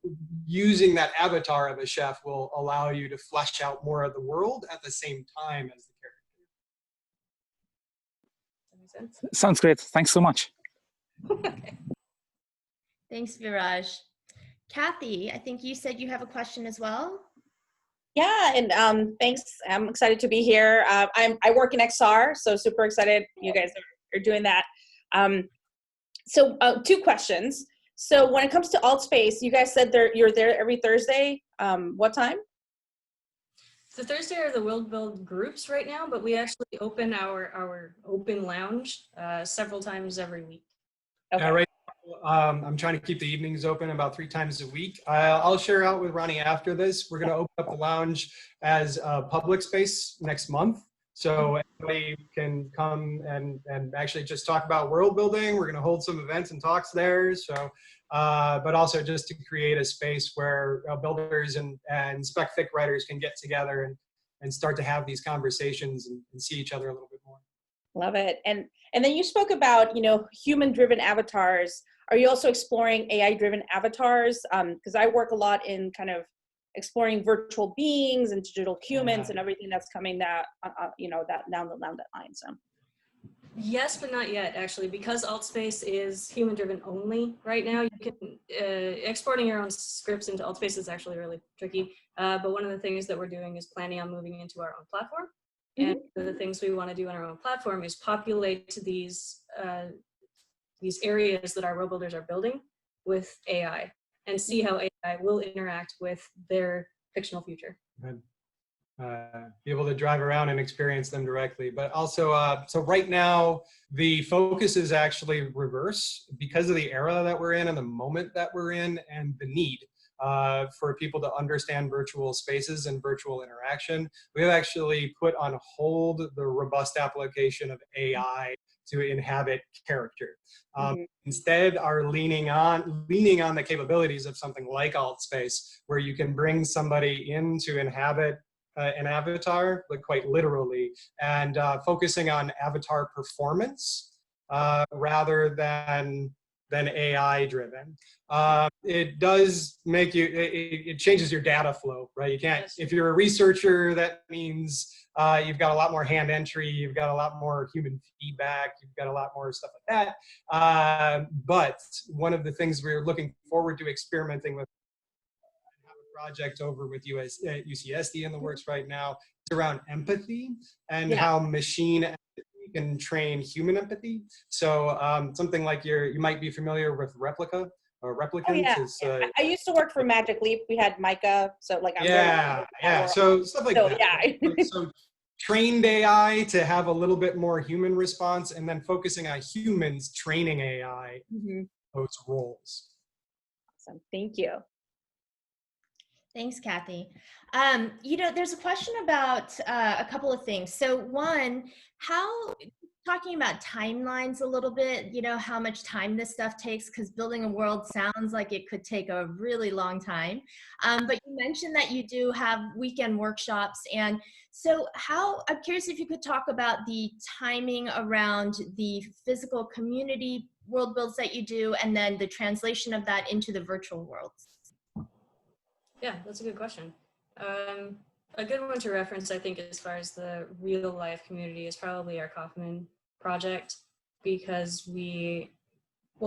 using that avatar of a chef will allow you to flesh out more of the world at the same time as the character. Does that make sense? Sounds great. Thanks so much. Okay. Thanks, Viraj. Kathy, I think you said you have a question as well. Yeah, and thanks. I'm excited to be here. I work in XR, so super excited you guys are doing that. So 2 questions. So when it comes to Altspace, you guys said you're there every Thursday. What time? So Thursday are the World Build groups right now, but we actually open our open lounge several times every week. Okay. Right I'm trying to keep the evenings open about 3 times a week. I'll share out with Ronni after this. We're going to open up the lounge as a public space next month. So anybody can come and actually just talk about world building. We're going to hold some events and talks there. So, but also just to create a space where builders and spec fic writers can get together and start to have these conversations and see each other a little bit more. Love it. And then you spoke about, human-driven avatars. Are you also exploring AI-driven avatars? Because I work a lot in kind of exploring virtual beings and digital humans and everything that's coming that down that line. So. Yes, but not yet, actually, because Altspace is human-driven only right now. You can exporting your own scripts into Altspace is actually really tricky. But one of the things that we're doing is planning on moving into our own platform. And one of the things we want to do on our own platform is populate these areas that our role builders are building with AI and see how AI will interact with their fictional future. Be able to drive around and experience them directly. But also, so right now, the focus is actually reverse because of the era that we're in and the moment that we're in and the need for people to understand virtual spaces and virtual interaction. We've actually put on hold the robust application of AI to inhabit character. Instead are leaning on the capabilities of something like Altspace, where you can bring somebody in to inhabit an avatar, like quite literally, and focusing on avatar performance rather than AI driven. It does make you, it changes your data flow, right? You can't, if you're a researcher, that means you've got a lot more hand entry, you've got a lot more human feedback, you've got a lot more stuff like that. But one of the things we're looking forward to experimenting with, I have a project over with UCSD in the works right now, it's around empathy and how machine empathy can train human empathy. So something like you might be familiar with Replica or Replicants. I used to work for Magic Leap. We had Micah, so like so stuff like that. Right? So trained AI to have a little bit more human response, and then focusing on humans training AI those roles. Awesome, thank you. Thanks, Kathy. There's a question about a couple of things. So one, talking about timelines a little bit, how much time this stuff takes, because building a world sounds like it could take a really long time. But you mentioned that you do have weekend workshops. And so I'm curious if you could talk about the timing around the physical community world builds that you do, and then the translation of that into the virtual worlds. Yeah, that's a good question. A good one to reference, I think, as far as the real life community is probably our Kaufman project, because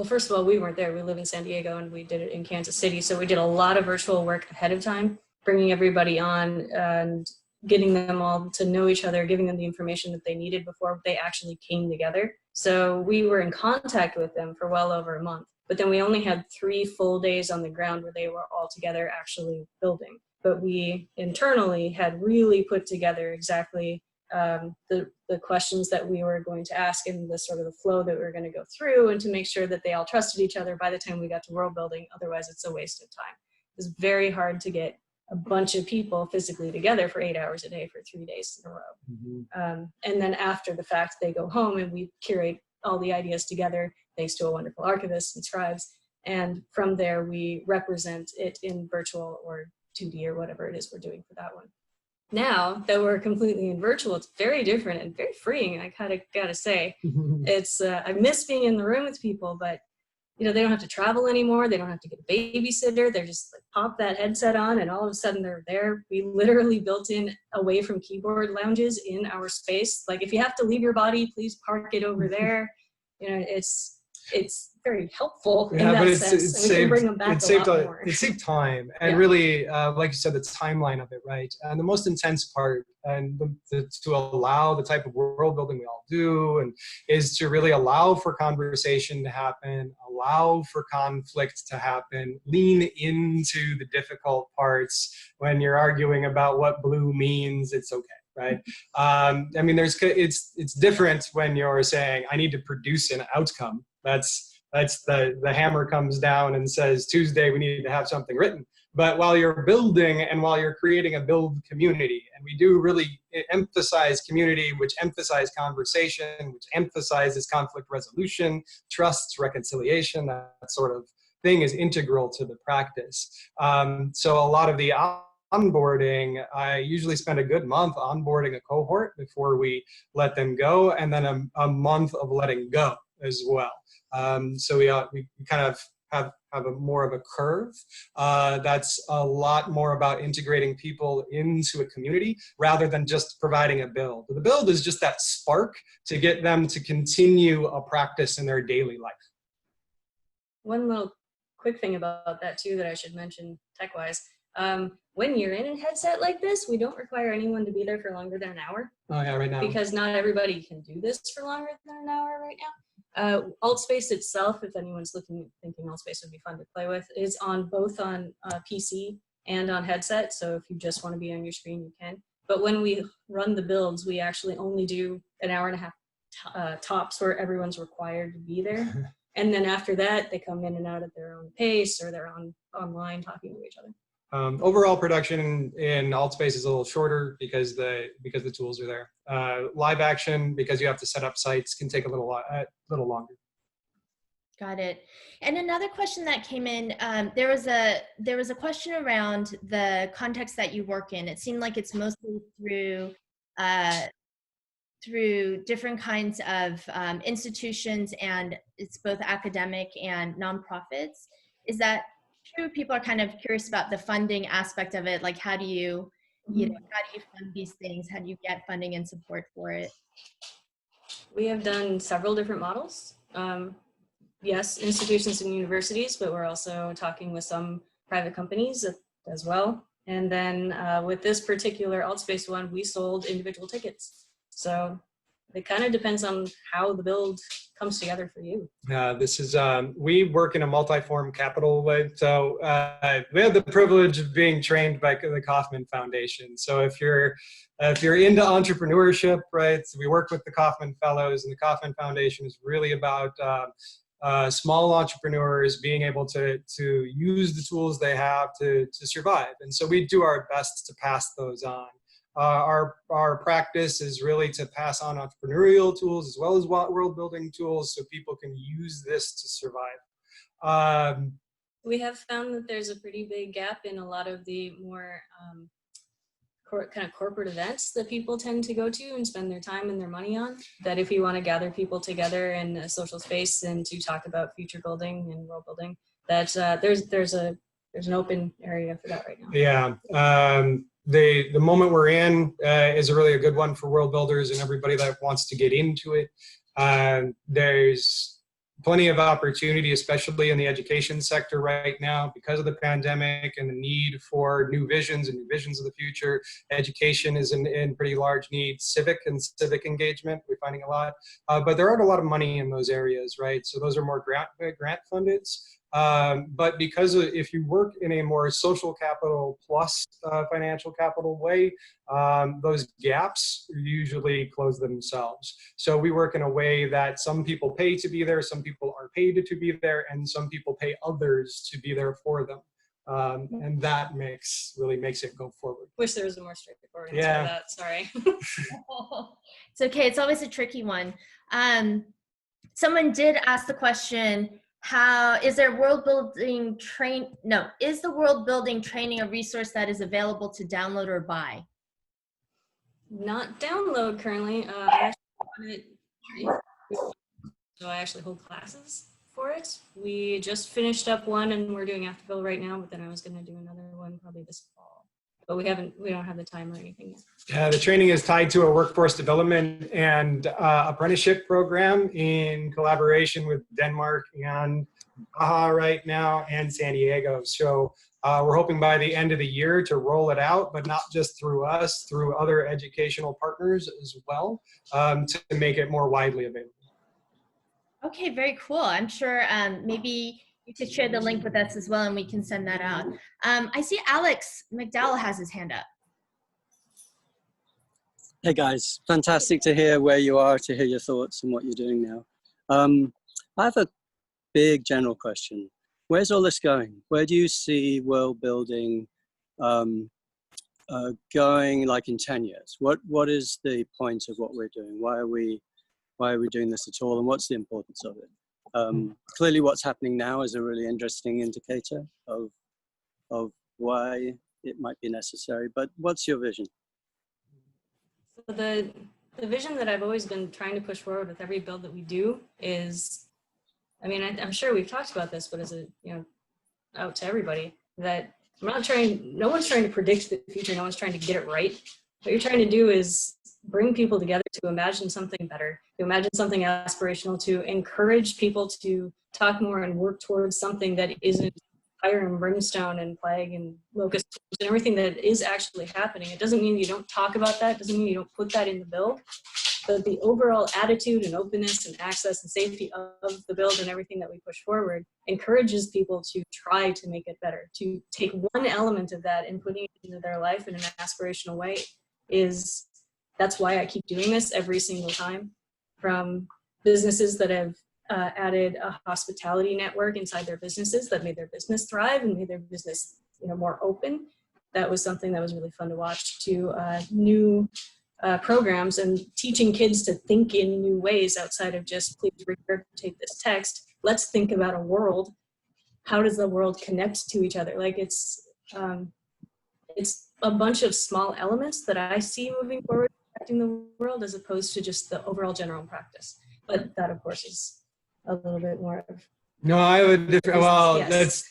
first of all, we weren't there. We live in San Diego and we did it in Kansas City. So we did a lot of virtual work ahead of time, bringing everybody on and getting them all to know each other, giving them the information that they needed before they actually came together. So we were in contact with them for well over a month. But then we only had 3 full days on the ground where they were all together actually building. But we internally had really put together exactly the questions that we were going to ask and the sort of the flow that we were going to go through, and to make sure that they all trusted each other by the time we got to world building. Otherwise, it's a waste of time. It's very hard to get a bunch of people physically together for 8 hours a day for 3 days in a row. And then after the fact, they go home and we curate all the ideas together, thanks to a wonderful archivist and scribes. And from there, we represent it in virtual or 2D or whatever it is we're doing for that one. Now that we're completely in virtual, it's very different and very freeing, I kind of gotta say. It's, I miss being in the room with people, but they don't have to travel anymore. They don't have to get a babysitter. They're just like, pop that headset on and all of a sudden they're there. We literally built in away from keyboard lounges in our space. Like, if you have to leave your body, please park it over there. It's very helpful in that sense. And we can bring them back a lot more. It saved time, and really, like you said, the timeline of it, right? And the most intense part, and to allow the type of world building we all do, and is to really allow for conversation to happen, allow for conflict to happen, lean into the difficult parts. When you're arguing about what blue means, it's okay. Right. I mean, it's different when you're saying, I need to produce an outcome. That's That's the hammer comes down and says, Tuesday, we need to have something written. But while you're building and while you're creating a build community, and we do really emphasize community, which emphasize conversation, which emphasizes conflict resolution, trust, reconciliation, that sort of thing is integral to the practice. So a lot of the onboarding, I usually spend a good month onboarding a cohort before we let them go, and then a month of letting go as well. So we kind of have a more of a curve that's a lot more about integrating people into a community rather than just providing a build. The build is just that spark to get them to continue a practice in their daily life. One little quick thing about that too that I should mention tech-wise. When you're in a headset like this, we don't require anyone to be there for longer than an hour. Oh yeah, right now. Because not everybody can do this for longer than an hour right now. Altspace itself, if anyone's thinking Altspace would be fun to play with, is on both on PC and on headset. So if you just want to be on your screen, you can. But when we run the builds, we actually only do an hour and a half tops where everyone's required to be there. And then after that, they come in and out at their own pace, or they're online talking to each other. Overall production in Altspace is a little shorter because the tools are there. Live action, because you have to set up sites, can take a little longer. Got it. And another question that came in, there was a question around the context that you work in. It seemed like it's mostly through different kinds of institutions, and it's both academic and nonprofits. Is that true? People are kind of curious about the funding aspect of it. Like, how do you fund these things? How do you get funding and support for it? We have done several different models. Yes, institutions and universities, but we're also talking with some private companies as well. And then with this particular Altspace one, we sold individual tickets. So it kind of depends on how the build comes together for you. This is, we work in a multi-form capital way. So we have the privilege of being trained by the Kauffman Foundation. So if you're into entrepreneurship, right, so we work with the Kauffman Fellows, and the Kauffman Foundation is really about small entrepreneurs being able to use the tools they have to survive. And so we do our best to pass those on. Our practice is really to pass on entrepreneurial tools as well as world building tools so people can use this to survive. We have found that there's a pretty big gap in a lot of the more kind of corporate events that people tend to go to and spend their time and their money on, that if you want to gather people together in a social space and to talk about future building and world building, that there's an open area for that right now. Yeah. The moment we're in is really a good one for world builders and everybody that wants to get into it. There's plenty of opportunity, especially in the education sector right now, because of the pandemic and the need for new visions and new visions of the future. Education is in pretty large need. Civic engagement, we're finding a lot. But there aren't a lot of money in those areas, right? So those are more grant funded. But because if you work in a more social capital plus financial capital way, those gaps usually close themselves. So we work in a way that some people pay to be there, some people are paid to be there, and some people pay others to be there for them. And that really makes it go forward. Wish there was a more straightforward answer to that, sorry. It's okay, it's always a tricky one. Someone did ask the question, is the world building training a resource that is available to download or buy? Not download currently. So I actually hold classes for it. We just finished up one and we're doing Afterfill right now, but then I was going to do another one probably this fall. But we don't have the time or anything yet. Yeah, the training is tied to a workforce development and apprenticeship program in collaboration with Denmark and Baja right now and San Diego. So we're hoping by the end of the year to roll it out, but not just through us, through other educational partners as well, to make it more widely available. Okay, very cool. I'm sure maybe you could share the link with us as well and we can send that out. I see Alex McDowell has his hand up. Hey guys, fantastic to hear where you are, to hear your thoughts and what you're doing now. I have a big general question. Where's all this going? Where do you see world building going, like in 10 years? What is the point of what we're doing? Why are we doing this at all? And what's the importance of it? Clearly what's happening now is a really interesting indicator of why it might be necessary, but what's your vision? So the vision that I've always been trying to push forward with every build that we do is, I mean, I'm sure we've talked about this, but as a, you know, out to everybody, that no one's trying to predict the future, no one's trying to get it right. What you're trying to do is bring people together to imagine something better, to imagine something aspirational, to encourage people to talk more and work towards something that isn't fire and brimstone and plague and locust and everything that is actually happening. It doesn't mean you don't talk about that, doesn't mean you don't put that in the build, but the overall attitude and openness and access and safety of the build and everything that we push forward encourages people to try to make it better, to take one element of that and putting it into their life in an aspirational way. That's why I keep doing this every single time. From businesses that have added a hospitality network inside their businesses that made their business thrive and made their business, you know, more open. That was something that was really fun to watch, to new programs and teaching kids to think in new ways outside of just please regurgitate this text. Let's think about a world. How does the world connect to each other? Like it's a bunch of small elements that I see moving forward, affecting the world, as opposed to just the overall general practice. But that, of course, is a little bit more of. No, I would different. Well, yes.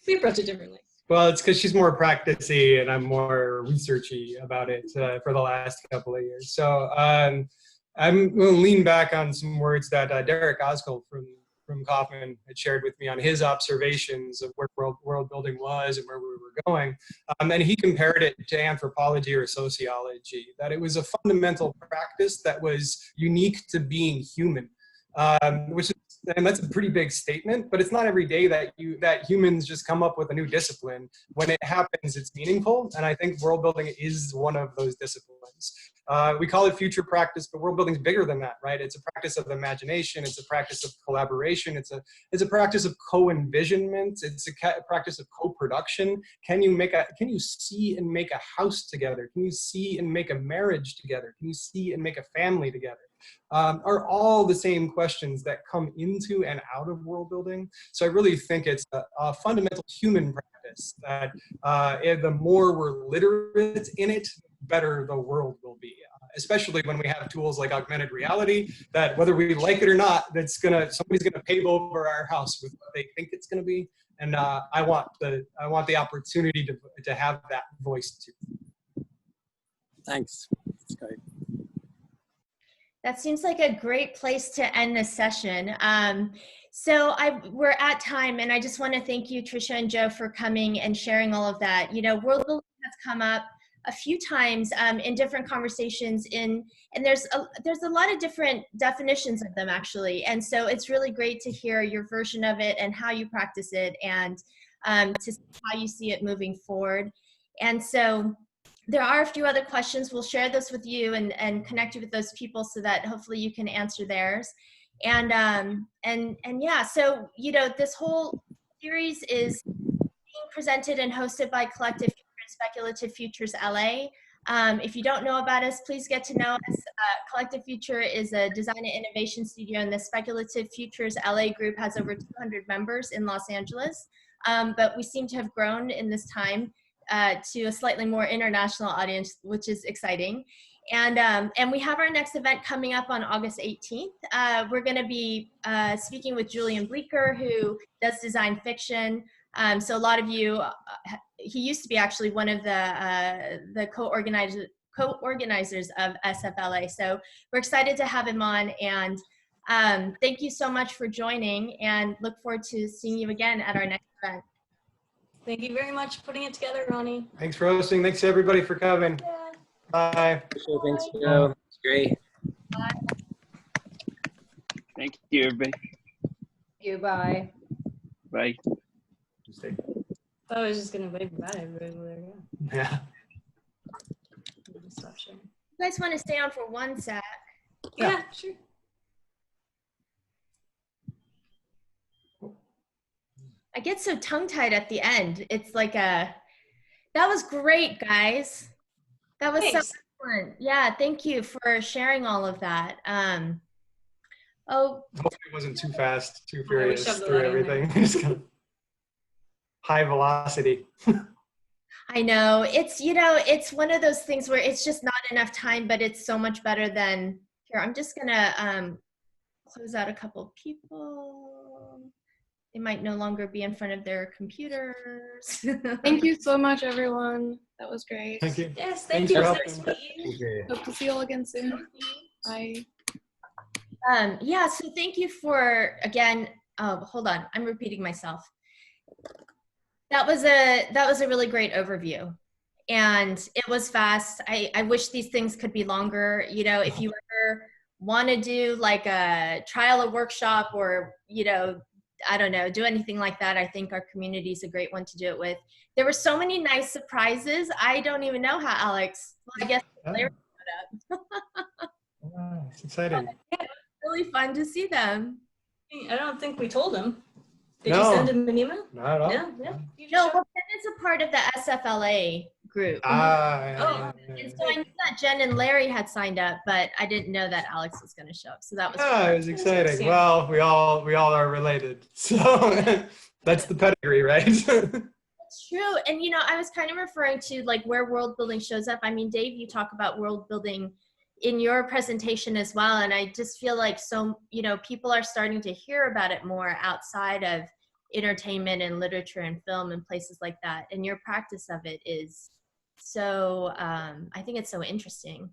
We approach it differently. Well, it's because she's more practicey and I'm more researchy about it for the last couple of years. So I'm going to lean back on some words that Derek Oskell from Kaufman had shared with me on his observations of where world building was and where we were going. And he compared it to anthropology or sociology, that it was a fundamental practice that was unique to being human, and that's a pretty big statement, but it's not every day that humans just come up with a new discipline. When it happens, it's meaningful, and I think world building is one of those disciplines. We call it future practice, but world building is bigger than that, right? It's a practice of imagination. It's a practice of collaboration. It's a practice of co-envisionment. It's a practice of co-production. Can you see and make a house together? Can you see and make a marriage together? Can you see and make a family together? Are all the same questions that come into and out of world building. So I really think it's a fundamental human practice that the more we're literate in it, better the world will be. Especially when we have tools like augmented reality, that whether we like it or not, somebody's gonna pave over our house with what they think it's gonna be. And I want the opportunity to have that voice too. Thanks. That's great. That seems like a great place to end this session. So we're at time, and I just want to thank you, Trisha and Joe, for coming and sharing all of that. You know, world building has come up a few times in different conversations, and there's a lot of different definitions of them, actually. And so it's really great to hear your version of it and how you practice it, and to see how you see it moving forward. And so there are a few other questions. We'll share this with you and connect you with those people so that hopefully you can answer theirs. And yeah, so, you know, this whole series is being presented and hosted by Collective Future and Speculative Futures LA. If you don't know about us, please get to know us. Collective Future is a design and innovation studio, and the Speculative Futures LA group has over 200 members in Los Angeles. But we seem to have grown in this time to a slightly more international audience, which is exciting. And we have our next event coming up on August 18th. We're going to be speaking with Julian Bleecker, who does design fiction. So a lot of you, he used to be actually one of the co-organizers of SFLA. So we're excited to have him on, and thank you so much for joining, and look forward to seeing you again at our next event. Thank you very much for putting it together, Ronni. Thanks for hosting. Thanks to everybody for coming. Yeah. Bye. Thanks, Joe. It's great. Bye. Thank you, everybody. Thank you. Bye. Bye. I was just gonna wave goodbye to everybody. There you go. Yeah. Stop sharing. You guys want to stay on for one sec? Yeah, sure. I get so tongue-tied at the end. It's like that was great, guys. That was Thanks. so excellent. Yeah, thank you for sharing all of that. Oh, Hopefully it wasn't too fast, too we furious shoved a through lot in there. everything. Just kind of high velocity. I know. It's, it's one of those things where it's just not enough time, but it's so much better than, here, I'm just going to close out a couple of people. They might no longer be in front of their computers. Thank you so much, everyone. That was great. Thank you. Yes, Thanks thank you. for Nice to meet you. Hope to see you all again soon. Bye. Yeah, so thank you for, again, hold on, I'm repeating myself. That was a really great overview, and it was fast. I wish these things could be longer. If you ever want to do like a trial, a workshop, or I don't know, do anything like that, I think our community is a great one to do it with. There were so many nice surprises. I don't even know how Alex. Well, I guess Larry showed up. Wow, it's exciting. Really fun to see them. I don't think we told him. Did No. you send him an email? Not at all. Yeah, yeah. You No, showed- well, Jen is a part of the SFLA group. Yeah. And so I knew that Jen and Larry had signed up, but I didn't know that Alex was going to show up. So that was Yeah, it was exciting. Well, we all are related, so that's the pedigree, right? It's true. And, I was kind of referring to like where world building shows up. I mean, Dave, you talk about world building in your presentation as well. And I just feel like people are starting to hear about it more outside of entertainment and literature and film and places like that. And your practice of it is so, I think it's so interesting.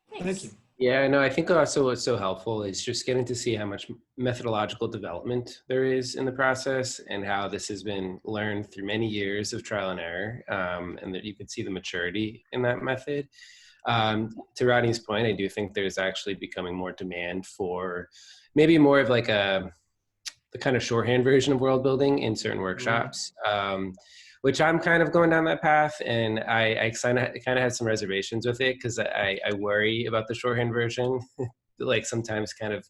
Thanks. Thank you. Yeah, no, I think also what's so helpful is just getting to see how much methodological development there is in the process and how this has been learned through many years of trial and error, and that you can see the maturity in that method. To Rodney's point, I do think there's actually becoming more demand for maybe more of like the kind of shorthand version of world building in certain workshops, which I'm kind of going down that path, and I kind of had some reservations with it because I worry about the shorthand version, like sometimes kind of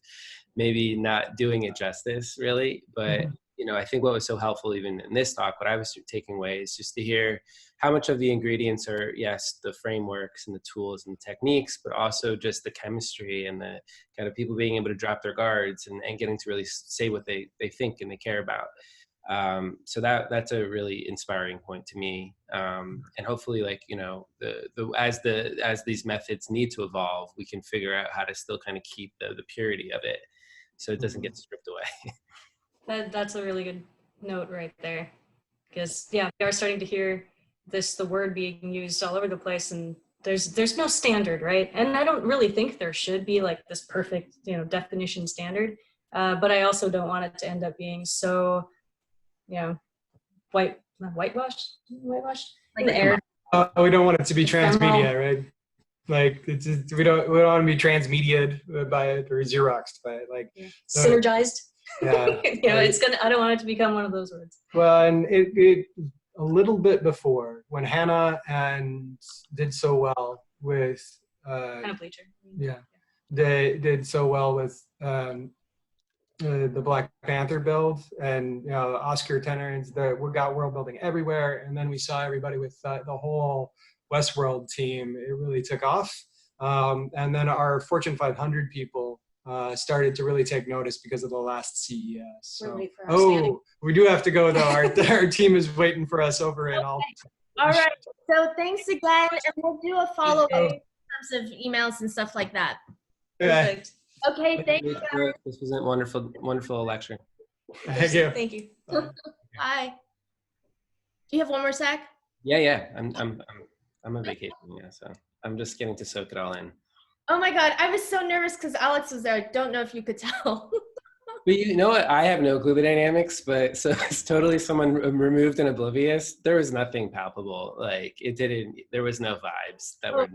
maybe not doing it justice really. But I think what was so helpful even in this talk, what I was taking away is just to hear how much of the ingredients are, yes, the frameworks and the tools and the techniques, but also just the chemistry and the kind of people being able to drop their guards and getting to really say what they think and they care about. So that's a really inspiring point to me. And hopefully, like, as these methods need to evolve, we can figure out how to still kind of keep the purity of it so it doesn't get stripped away. That's a really good note right there. Because we are starting to hear the word being used all over the place, and there's no standard, right? And I don't really think there should be like this perfect, definition standard. But I also don't want it to end up being so, whitewashed in the air. We don't want it to be transmedia, right? Like we don't want to be transmediated by it or Xeroxed by it. Like synergized. Yeah. I don't want it to become one of those words. Well, and it a little bit before when Hannah did so well with Hannah Bleacher. Yeah, they did so well with the Black Panther build, and Oscar tenors. We got world building everywhere, and then we saw everybody with the whole Westworld team. It really took off, and then our Fortune 500 people started to really take notice because of the last CES. So, we do have to go though. Our team is waiting for us over in all. All right. So thanks again, and we'll do a follow-up in terms of emails and stuff like that. Perfect. Okay. Thank you. This was a wonderful lecture. Thank you. Thank you. Bye. Do you have one more sec? Yeah. I'm on vacation. Yeah, so I'm just getting to soak it all in. Oh my God, I was so nervous because Alex was there. I don't know if you could tell. But you know what? I have no clue the dynamics, but so it's totally someone removed and oblivious. There was nothing palpable. Like there was no vibes that were